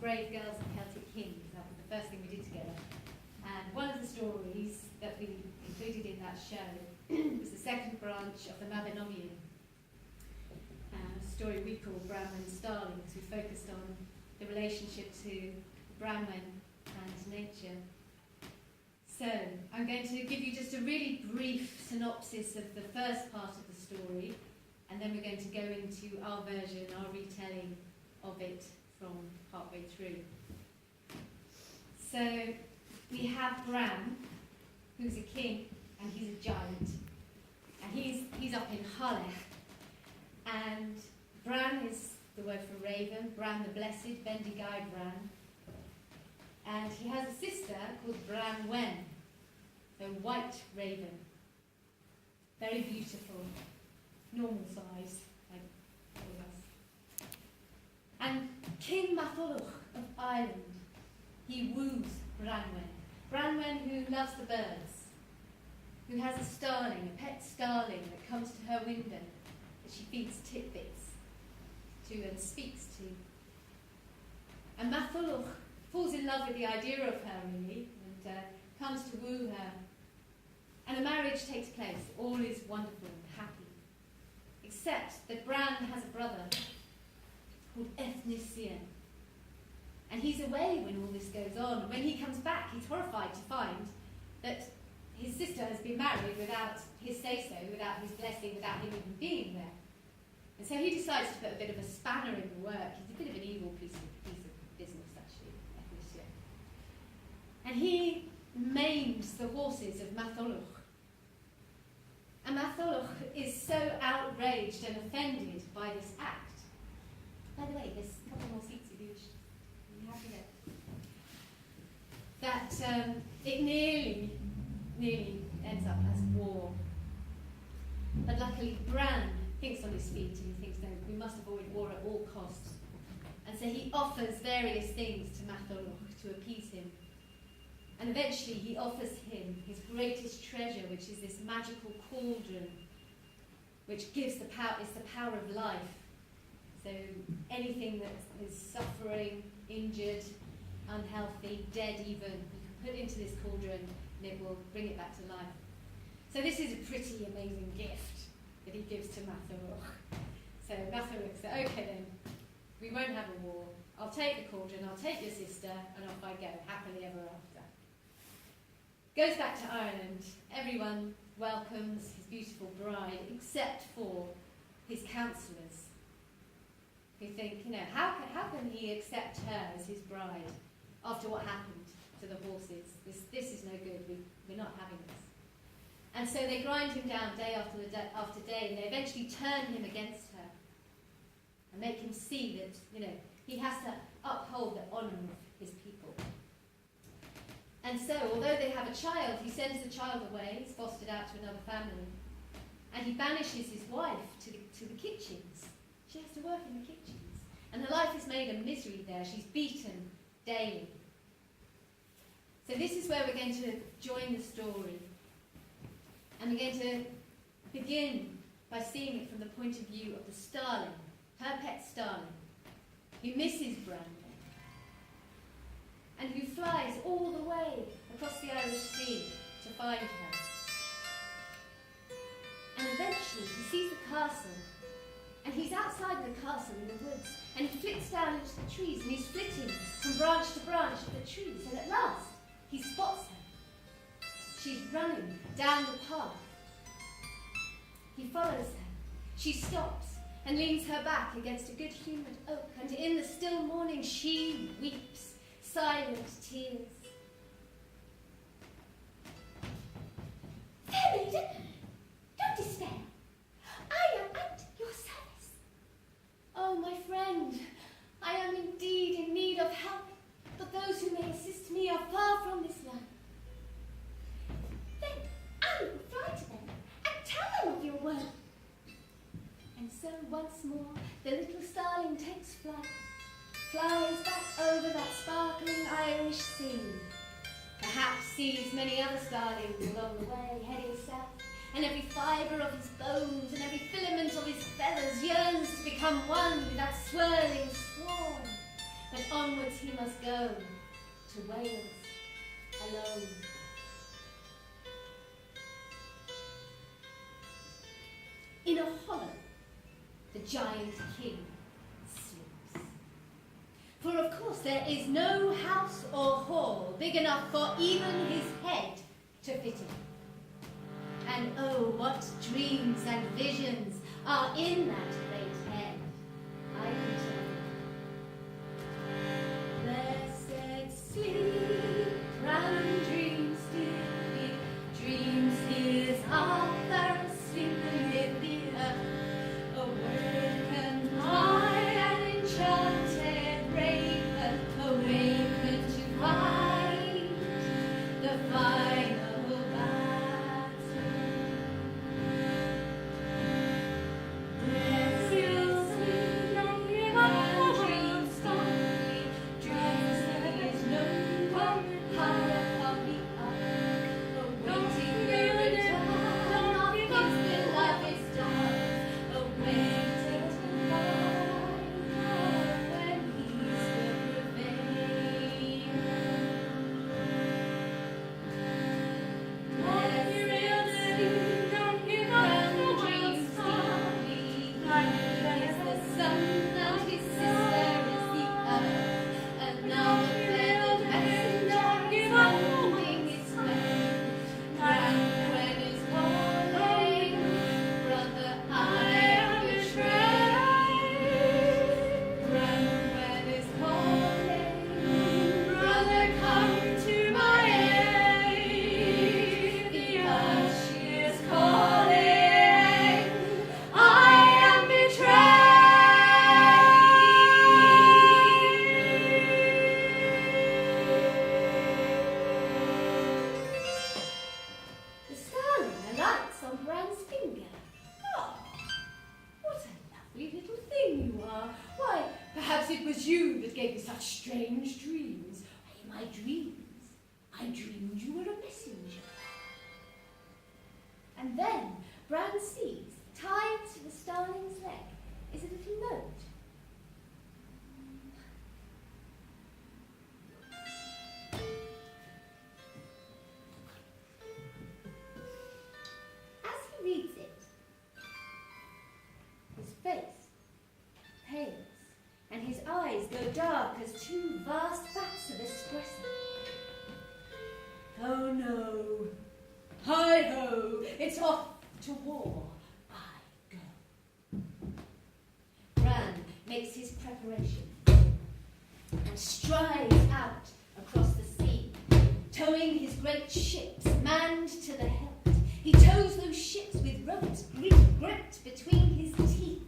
Brave Girls and Celtic Kings. That was the first thing we did together. And one of the stories that we included in that show was the second branch of the Mabinogian, a story we call Branwen and Starling, because we focused on the relationship to Branwen and nature. So, I'm going to give you just a really brief synopsis of the first part of the story, and then we're going to go into our version, our retelling of it from partway through. So, we have Bran, who's a king, and he's a giant. And he's up in Harlech. And Bran is the word for raven, Bran the Blessed, Bendigai Bran. And he has a sister called Branwen, the white raven. Very beautiful, normal size, like all of us. And King Matholwch of Ireland, he woos Branwen. Branwen, who loves the birds, who has a starling, a pet starling that comes to her window that she feeds tidbits to and speaks to. And Matholwch falls in love with the idea of her, really, and comes to woo her. And a marriage takes place. All is wonderful and happy. Except that Bran has a brother called Ethnician. And he's away when all this goes on. And when he comes back, he's horrified to find that his sister has been married without his say-so, without his blessing, without him even being there. And so he decides to put a bit of a spanner in the work. He's a bit of an evil piece of business, actually, Ethnician. And he maims the horses of Matholwch. And Matholwch is so outraged and offended by this act. By the way, there's a couple more seats if you wish. Are you happy there? That it nearly ends up as war. But luckily Bran thinks on his feet and he thinks, no, we must avoid war at all costs. And so he offers various things to Matholwch to appease him. And eventually he offers him his greatest treasure, which is this magical cauldron, which gives the power, is the power of life. So anything that is suffering, injured, unhealthy, dead even, you can put into this cauldron and it will bring it back to life. So this is a pretty amazing gift that he gives to Matholwch. So Matholwch said, okay then, we won't have a war. I'll take the cauldron, I'll take your sister, and off I go, happily ever after. Goes back to Ireland. Everyone welcomes his beautiful bride, except for his counsellors, who think, how can he accept her as his bride after what happened to the horses? This is no good. We're not having this. And so they grind him down day after day, and they eventually turn him against her and make him see that he has to uphold the honour of his people. And so, although they have a child, he sends the child away, he's fostered out to another family, and he banishes his wife to the kitchens. She has to work in the kitchens. And her life is made a misery there. She's beaten daily. So this is where we're going to join the story. And we're going to begin by seeing it from the point of view of the starling, her pet starling, who misses Branwen, and who flies all the way across the Irish Sea to find her. And eventually he sees the castle, and he's outside the castle in the woods, and he flits down into the trees, and he's flitting from branch to branch of the trees, and at last he spots her. She's running down the path. He follows her. She stops and leans her back against a good-humoured oak, and in the still morning she weeps silent tears. Fair maiden, don't despair. I am at your service. Oh, my friend, I am indeed in need of help, but those who may assist me are far from this land. Then I will fly to them and tell them of your work. And so once more the little starling takes flight, flies back over that sparkling Irish sea. Perhaps sees many other starlings along the way, heading south, and every fibre of his bones and every filament of his feathers yearns to become one with that swirling swarm. but onwards he must go to Wales alone. In a hollow, the giant king sleeps. For of course there is no house or hall big enough for even his head to fit in. And oh, what dreams and visions are in that great head, I can tell you. Blessed sleep, round dreams still, dreams his Arthur sleeping in the earth. Awakened high and enchanted raven, awakened to fight the final battle. Still sleep, long dreams softly, dreams there is no one high upon the earth, awaiting the return of his beloved stars, awaiting to find when he still prevails. The starling alights on Bran's finger. Ah, what a lovely little thing you are. Why, perhaps it was you that gave me such strange dreams. In my dreams, I dreamed you were a messenger. And then Bran sees, tied to the starling's leg, is a little note. As he reads it, his face pales, and his eyes go dark as two vast vats of espresso. Oh no, hi-ho, it's off to war I go. Bran makes his preparation and strides out across the sea, towing his great ships manned to the hilt. He tows those ships with ropes gripped between his teeth.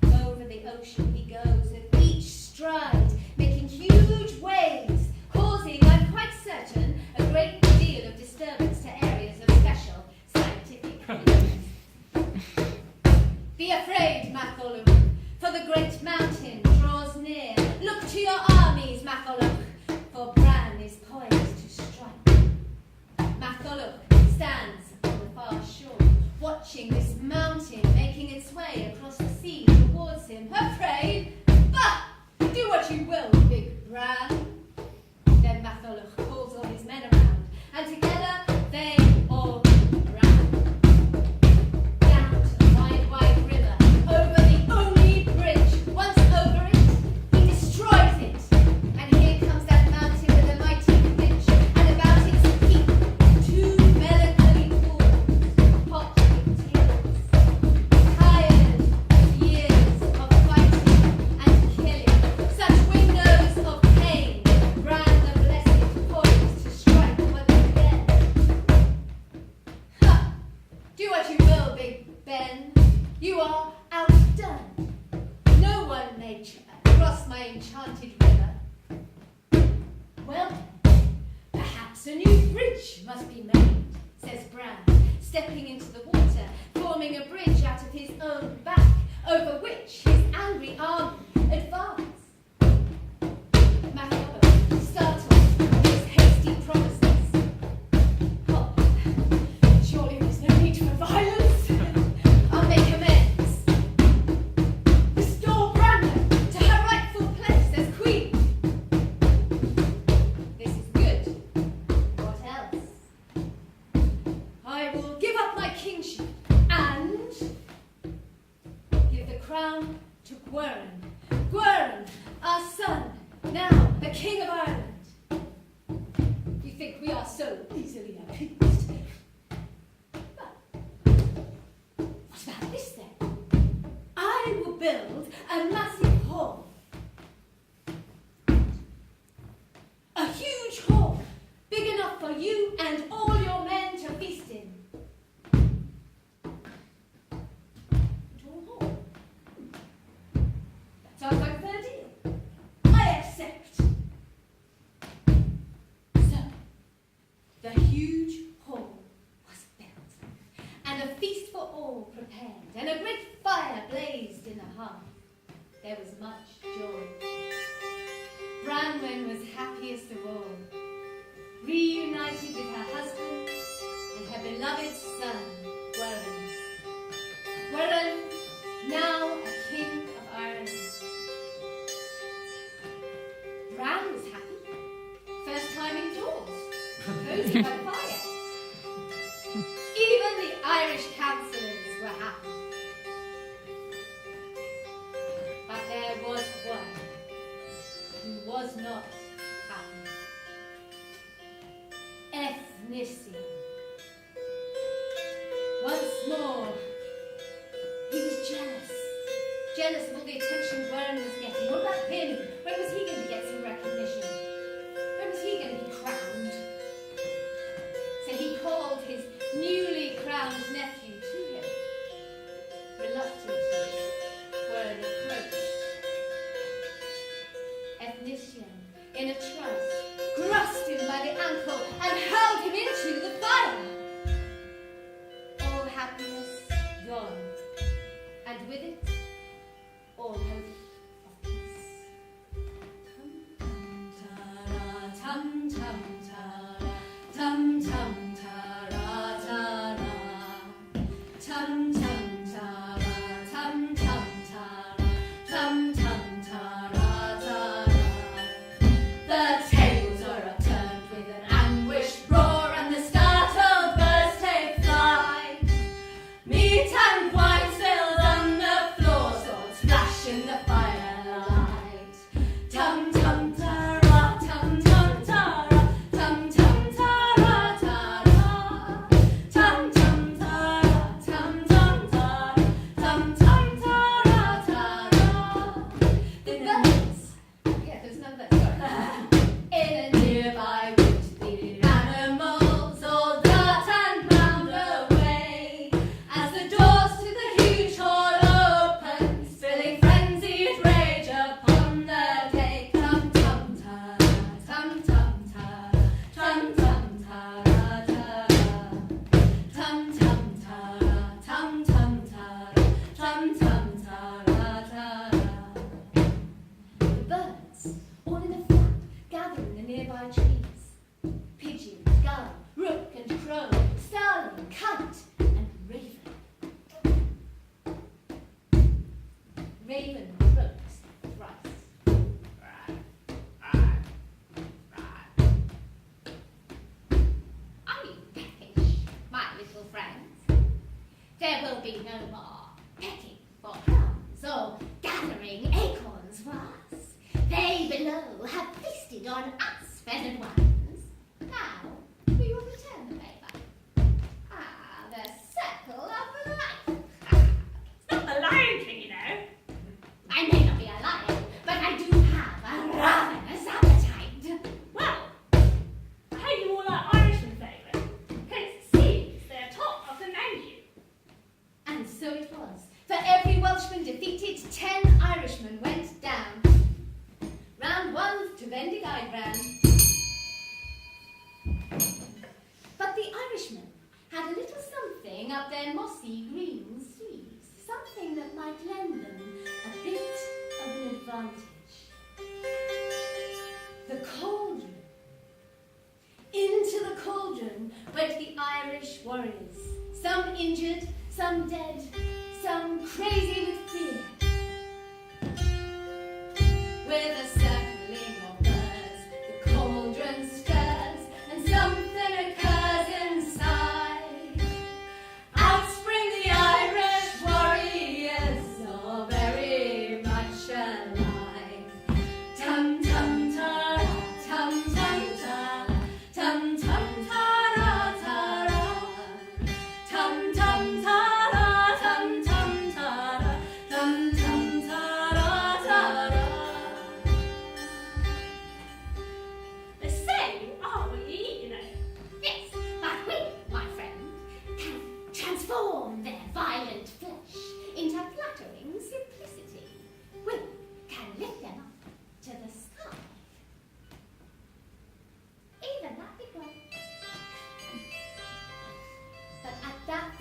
Over the ocean he goes at each stride, making huge waves, causing, I'm quite certain, a great deal of disturbance to areas of special scientific interest. Be afraid, Matholwch, for the great mountain draws near. Look to your armies, Matholwch, for Bran is poised to strike. Matholwch stands on the far shore, watching this mountain making its way across the sea towards him. Afraid? Bah! Do what you will, big Bran. Then Matholwch calls all his men around, and together they all run down to the wide, wide river, over the only bridge. Once over it, he destroys it, and here comes that mountain with a mighty pitch, and about its peak, two melancholy pools, hot with tears, tired of years of fighting and killing, such windows of pain. Bran the Blessed poised to strike, but then, ha! Do what you will, Big Ben. You are outdone. No one may cross my enchanted river. Well, perhaps a new bridge must be made, says Bran, stepping into the water, forming a bridge out of his own back, over which his angry army advance. Matholwch, startled at his hasty promises. Oh, surely there's no need for violence. I'll make amends. Restore Branwen to her rightful Now, the King of Ireland. You think we are so easily appeased? But what about this then? I will build a massive hall. A huge hall, big enough for you and all your men to feast in. Tall hall. That sounds like a fair deal. I accept. So, the huge hall was built, and a feast for all prepared, and a great fire blazed in the hearth. There was much joy. Branwen was happiest of all, reunited with her husband and her beloved son, Gweren. Gweren, now a king of Ireland. Bran was happy. First time indoors, cozy by the fire. Even the Irish councillors were happy. But there was one who was not happy. Ethnicity. Once more, he was jealous. Jealous of all the attention Gweren was getting. What about him? When was he going to get some recognition? When was he going to be crowned? So he called his newly crowned nephew to him. Reluctantly, Gweren approached. Ethnician, in a trice, grasped him by the ankle and hurled him into the fire. All happiness gone, and with it, all hope of peace. Tum tum tara, tum tum tara tara, tum tum tara, tum tum tara, tum tum tara tara. The tables are upturned with an anguished roar, and the startled birds take flight. Meat and wine spilled on the floor, swords flash in the firelight. Tum tum tara, tum tum tara, tum tum tara tara, tum tum tara, tum tum tara, tum tum tara tara. The birds. Yeah, there's none of that. Sorry. In a nearby wood, the animals all dart and bound away as the doors to the huge hall open, spilling frenzied rage upon the day. Tum tum tara, tum tum tara, tum tum tara tara, tum tum tara, tum tum tara, tum tum tara tara. The birds, all in a flock, gather in the nearby trees. Pigeon, gull, rook and crow, starling, kite and raven. Raven croaks thrice. Are you peckish, my little friends? There will be no more pecking for crumbs or gathering acorns for us. They below have feasted on us, feathered ones. Now, we will return the favour. Ah, the circle of life. It's not the Lion King, you know. I may not be a lion, but I do have a ravenous appetite. Well, I hope you all like Irishman favourite, because it seems they're top of the menu. And so it was. For every Welshman defeated, 10 Irishmen went down. Round one to Bendigo Bran. But the Irishmen had a little something up their mossy green sleeves, something that might lend them a bit of an advantage. The cauldron. Into the cauldron went the Irish warriors, some injured, some dead, some crazy with fear. With a circling of birds, the cauldron stirs, and something occurs inside. Out spring the Irish warriors, all very much alive. Tum tum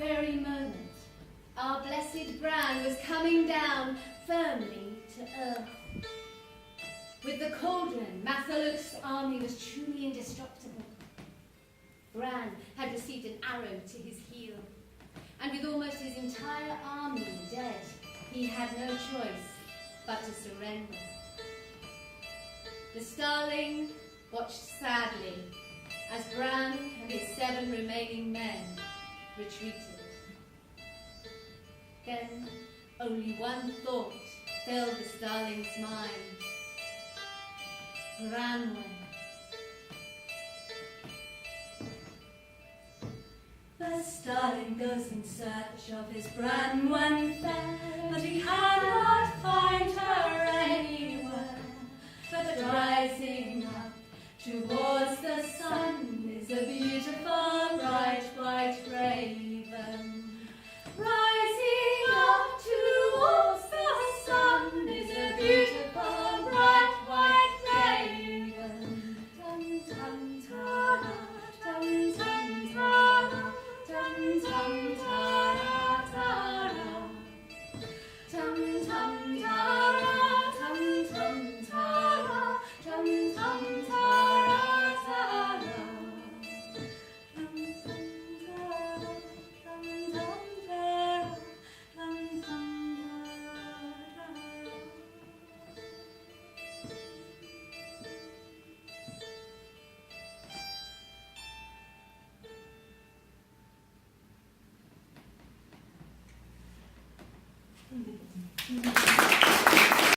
very moment, our blessed Bran was coming down firmly to earth. With the cauldron, Mathaluk's army was truly indestructible. Bran had received an arrow to his heel, and with almost his entire army dead, he had no choice but to surrender. The Starling watched sadly as Bran and his 7 remaining men retreated. Then only one thought filled the Starling's mind. Branwen. The Starling goes in search of his Branwen fair, but he cannot find her anywhere, but rising up to